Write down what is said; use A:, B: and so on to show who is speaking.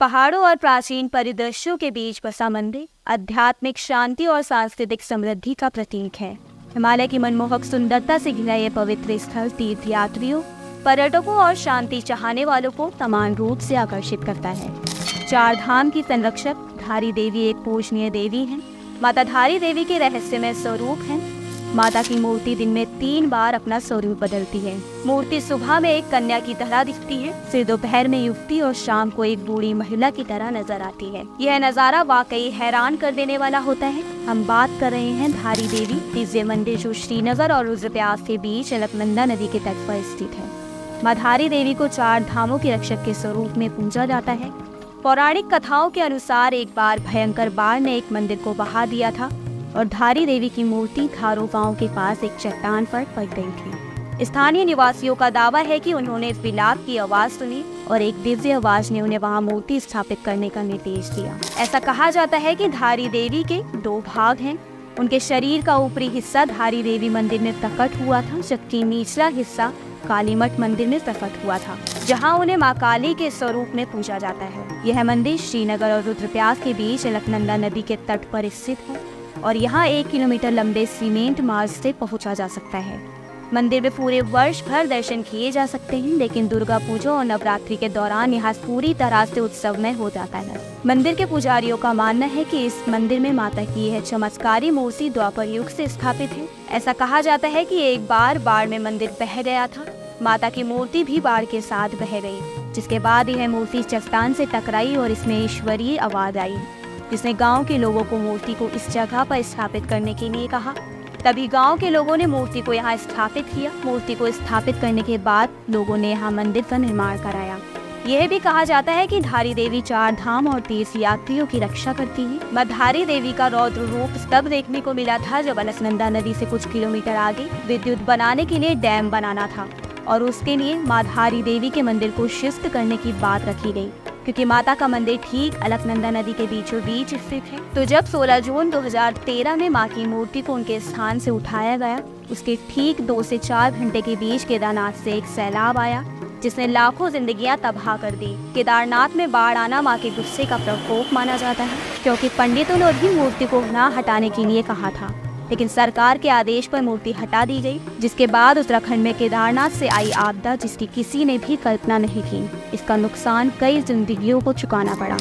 A: पहाड़ों और प्राचीन परिदृश्यों के बीच बसा मंदिर आध्यात्मिक शांति और सांस्कृतिक समृद्धि का प्रतीक है। हिमालय की मनमोहक सुंदरता से घिरा यह पवित्र स्थल तीर्थयात्रियों, पर्यटकों और शांति चाहने वालों को समान रूप से आकर्षित करता है। चार धाम की संरक्षक धारी देवी एक पूजनीय देवी हैं। माता धारी देवी के रहस्यमय स्वरूप हैं। माता की मूर्ति दिन में 3 बार अपना स्वरूप बदलती है। मूर्ति सुबह में एक कन्या की तरह दिखती है, फिर दोपहर में युवती और शाम को एक बूढ़ी महिला की तरह नजर आती है। यह नजारा वाकई हैरान कर देने वाला होता है। हम बात कर रहे हैं धारी देवी दिव्य मंदिर जो श्रीनगर और रुद्रप्रयाग के बीच अलकनंदा नदी के तट पर स्थित है। माँ धारी देवी को 4 धामों के रक्षक के स्वरूप में पूजा जाता है। पौराणिक कथाओं के अनुसार एक बार भयंकर बाढ़ ने एक मंदिर को बहा दिया था और धारी देवी की मूर्ति थारो गांव के पास एक चट्टान पर पड़ गई थी। स्थानीय निवासियों का दावा है कि उन्होंने इस विलाप की आवाज सुनी और एक दिव्य आवाज ने उन्हें वहां मूर्ति स्थापित करने का निर्देश दिया। ऐसा कहा जाता है कि धारी देवी के 2 भाग हैं। उनके शरीर का ऊपरी हिस्सा धारी देवी मंदिर में प्रकट हुआ था, जबकि निचला हिस्सा कालीमठ मंदिर में प्रकट हुआ था, जहां उन्हें मां काली के स्वरूप में पूजा जाता है। यह मंदिर श्रीनगर और रुद्रप्रयाग के बीच अलकनंदा नदी के तट पर स्थित है और यहाँ 1 किलोमीटर लंबे सीमेंट मार्ग से पहुंचा जा सकता है। मंदिर में पूरे वर्ष भर दर्शन किए जा सकते हैं, लेकिन दुर्गा पूजा और नवरात्रि के दौरान यहाँ पूरी तरह से उत्सवमय हो जाता है। मंदिर के पुजारियों का मानना है कि इस मंदिर में माता की यह चमत्कारी मूर्ति द्वापर युग से स्थापित है। ऐसा कहा जाता है कि एक बार बाढ़ में मंदिर बह गया था। माता की मूर्ति भी बाढ़ के साथ बह गई, जिसके बाद यह मूर्ति चट्टान से टकराई और इसमें ईश्वरीय आवाज आई, जिसने गांव के लोगों को मूर्ति को इस जगह पर स्थापित करने के लिए कहा। तभी गांव के लोगों ने मूर्ति को यहाँ स्थापित किया। मूर्ति को स्थापित करने के बाद लोगों ने यहाँ मंदिर का निर्माण कराया। यह भी कहा जाता है कि धारी देवी 4 धाम और तीर्थ यात्रियों की रक्षा करती है। मां धारी देवी का रौद्र रूप तब देखने को मिला था जब अलकनंदा नदी से कुछ किलोमीटर आगे विद्युत बनाने के लिए डैम बनाना था और उसके लिए मां धारी देवी के मंदिर को शिफ्ट करने की बात रखी गई, क्योंकि माता का मंदिर ठीक अलकनंदा नदी के बीचों बीच स्थित है। तो जब 16 जून 2013 में मां की मूर्ति को उनके स्थान से उठाया गया, उसके ठीक 2 से 4 घंटे के बीच केदारनाथ से एक सैलाब आया, जिसने लाखों जिंदगियां तबाह कर दी। केदारनाथ में बाढ़ आना मां के गुस्से का प्रकोप माना जाता है, क्योंकि पंडितों ने भी मूर्ति को न हटाने के लिए कहा था, लेकिन सरकार के आदेश पर मूर्ति हटा दी गई, जिसके बाद उत्तराखंड में केदारनाथ से आई आपदा जिसकी किसी ने भी कल्पना नहीं की। इसका नुकसान कई जिंदगियों को चुकाना पड़ा।